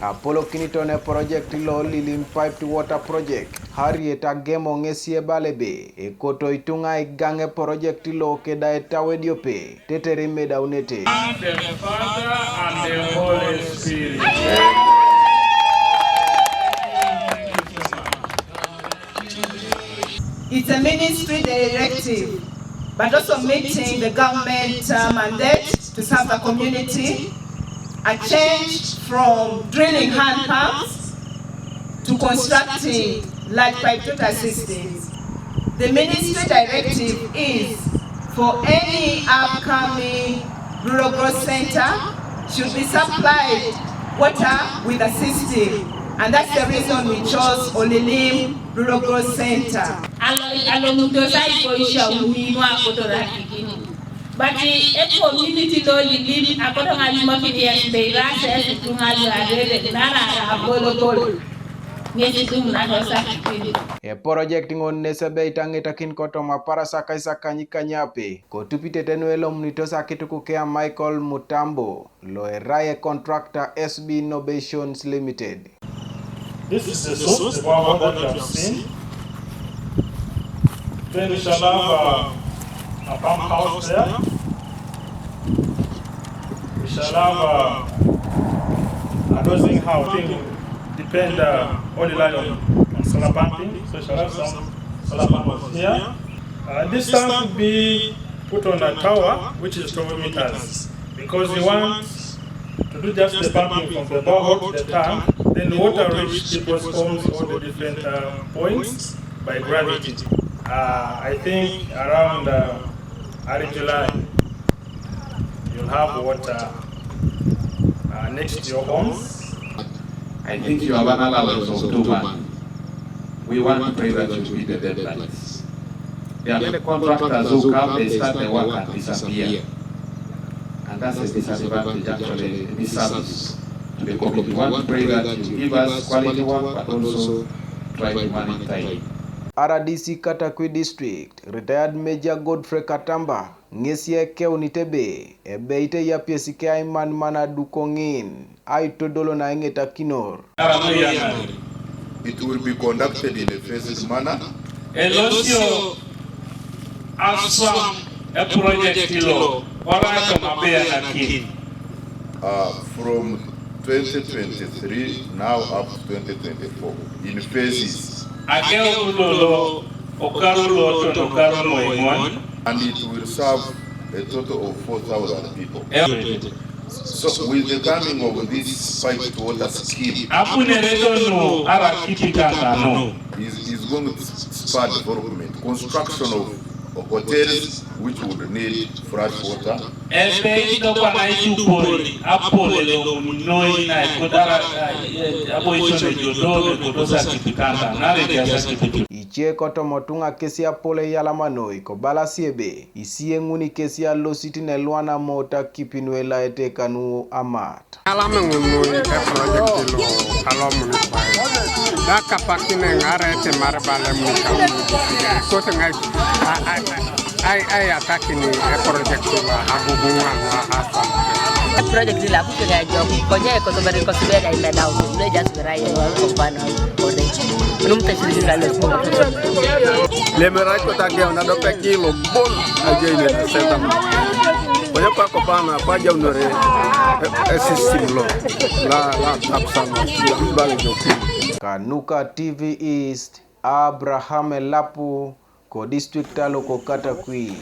Apollo Kinitone project lo Lilim Piped Water Project. Harriet Agemo ngesie balebe. Ekoto Itunga igange project lo keda etawediope. Tetere meda unete. And the Father and the Holy Spirit. It's a ministry directive, but also meeting the government mandate to serve the community, a change from drilling hand pumps to constructing large pipe water systems. The ministry directive is for any upcoming rural growth center should be supplied water with a system, and that's the reason we chose Olilim Rural Growth Center. But the community law live Akodakin mafia they rise to E project ngon nesebe itangeta kin kotoma para sakai sakanyi kanyape ko tupite tenuelo mnitosa kituku kea Michael Mutambo lo eraye contractor SB Innovations Limited. This is the soup, the one that you have seen. Then we shall have a pump house there. We shall have a dosing house. Depend on the line on solar pumping. So we shall have some solar pumps here. This tank will be put on a tower, which is 12 meters, because we want to do just the pumping from the borehole to the tank. Then the water reach people's homes all the different points by gravity. I think around early July, you'll have water next to your homes. I think you have an allowance of 2 months. We want to pray that you meet the deadlines. There are many contractors who come, they start their work and disappear. And that's a disadvantage actually in this service to the community. We want to pray that you give us quality work, but also try to manage time. RDC Katakwi District, retired Major Godfrey Katamba, ngesie keunitebe, ebeite ya piesike aiman mana dukongin, aitodolo na engeta kinor. It will be conducted in a phased manner. Elosio aswam a project ilo, wala mabea na kin. From 2023 now up to 2024 in phases. And it will serve a total of 4,000 people. So with the coming of this piped water scheme, is going to spur development, construction of hotels which would need fresh water. Ichie koto motunga kesia pole yalamanoi ko bala siebe isie nguni kesia lositi ne luana mota kipinu Elaete kanu amat. Alamangunui project lo alomuni pai. Da kapakine ngarete marbale muka. Kote ngai ai Akodakin project lo agubunga asa. Project la kupiga job koje ko to bari ko subeda ina dawo ne just rai ko bana ko de numte shirika le ko le merai ko ta ge ona do pe kilo bol aje ne seta koje ko bana pa ja unore system lo la tapsana bali do Kanuka TV East Abraham Lapu ko district talo ko Katakwi.